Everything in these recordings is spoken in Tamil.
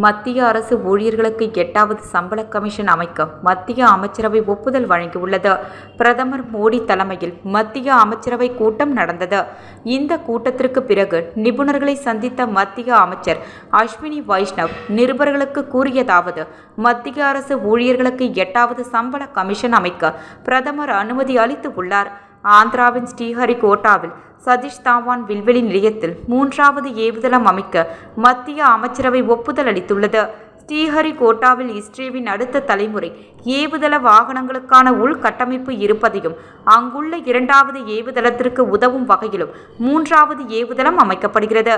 மத்திய அரசு ஊழியர்களுக்கு 8வது சம்பள கமிஷன் அமைக்க மத்திய அமைச்சரவை ஒப்புதல் வழங்கியுள்ளது. பிரதமர் மோடி தலைமையில் மத்திய அமைச்சரவை கூட்டம் நடந்தது. இந்த கூட்டத்திற்கு பிறகு நிபுணர்களை சந்தித்த மத்திய அமைச்சர் அஸ்வினி வைஷ்ணவ் நிருபர்களுக்கு கூறியதாவது: மத்திய அரசு ஊழியர்களுக்கு 8வது சம்பள கமிஷன் அமைக்க பிரதமர் அனுமதி அளித்து உள்ளார். ஆந்திராவின் ஸ்ரீஹரிகோட்டாவில் சதீஷ் தாவான் விண்வெளி நிலையத்தில் 3வது ஏவுதளம் அமைக்க மத்திய அமைச்சரவை ஒப்புதல் அளித்துள்ளது. ஸ்ரீஹரிகோட்டாவில் இஸ்ரேவின் அடுத்த தலைமுறை ஏவுதள வாகனங்களுக்கான உள்கட்டமைப்பு இருப்பதையும், அங்குள்ள 2வது ஏவுதளத்திற்கு உதவும் வகையிலும் 3வது ஏவுதளம் அமைக்கப்படுகிறது.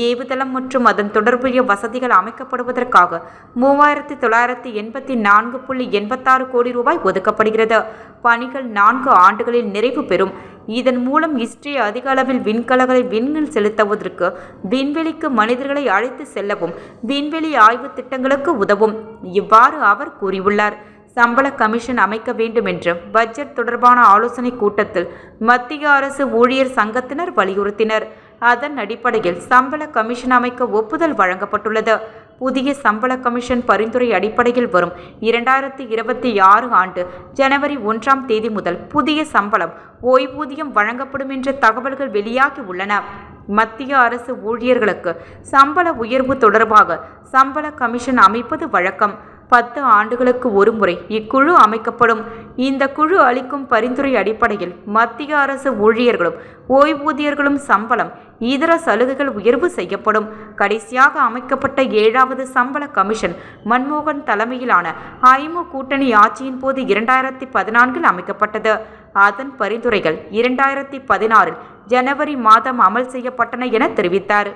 ஏவுதளம் மற்றும் அதன் தொடர்புடைய வசதிகள் அமைக்கப்படுவதற்காக 3984.86 கோடி ரூபாய் ஒதுக்கப்படுகிறது. பணிகள் 4 ஆண்டுகளில் நிறைவு பெறும். இதன் மூலம் இஸ்ரே அதிக அளவில் விண்கலங்களை விண்ணில் செலுத்துவதற்கு, விண்வெளிக்கு மனிதர்களை அழைத்து செல்லவும், விண்வெளி ஆய்வு திட்டங்களுக்கு உதவும். இவ்வாறு அவர் கூறியுள்ளார். சம்பள கமிஷன் அமைக்க வேண்டும் என்று பட்ஜெட் தொடர்பான ஆலோசனை கூட்டத்தில் மத்திய அரசு ஊழியர் சங்கத்தினர் வலியுறுத்தினர். அதன் அடிப்படையில் சம்பள கமிஷன் அமைக்க ஒப்புதல் வழங்கப்பட்டுள்ளது. புதிய சம்பள கமிஷன் பரிந்துரை அடிப்படையில் வரும் 2026 ஆண்டு ஜனவரி 1ஆம் தேதி முதல் புதிய சம்பளம், ஓய்வூதியம் வழங்கப்படும் என்ற தகவல்கள் வெளியாகி உள்ளன. மத்திய அரசு ஊழியர்களுக்கு சம்பள உயர்வு தொடர்பாக சம்பள கமிஷன் அமைப்பது வழக்கம். 10 ஆண்டுகளுக்கு ஒருமுறை இக்குழு அமைக்கப்படும். இந்த குழு அளிக்கும் பரிந்துரை அடிப்படையில் மத்திய அரசு ஊழியர்களும் ஓய்வூதியர்களும் சம்பளம், இதர சலுகைகள் உயர்வு செய்யப்படும். கடைசியாக அமைக்கப்பட்ட 7வது சம்பள கமிஷன் மன்மோகன் தலைமையிலான ஐமு கூட்டணி ஆட்சியின் போது 2014 அமைக்கப்பட்டது. அதன் பரிந்துரைகள் 2016 ஜனவரி மாதம் அமல் செய்யப்பட்டன என தெரிவித்தார்.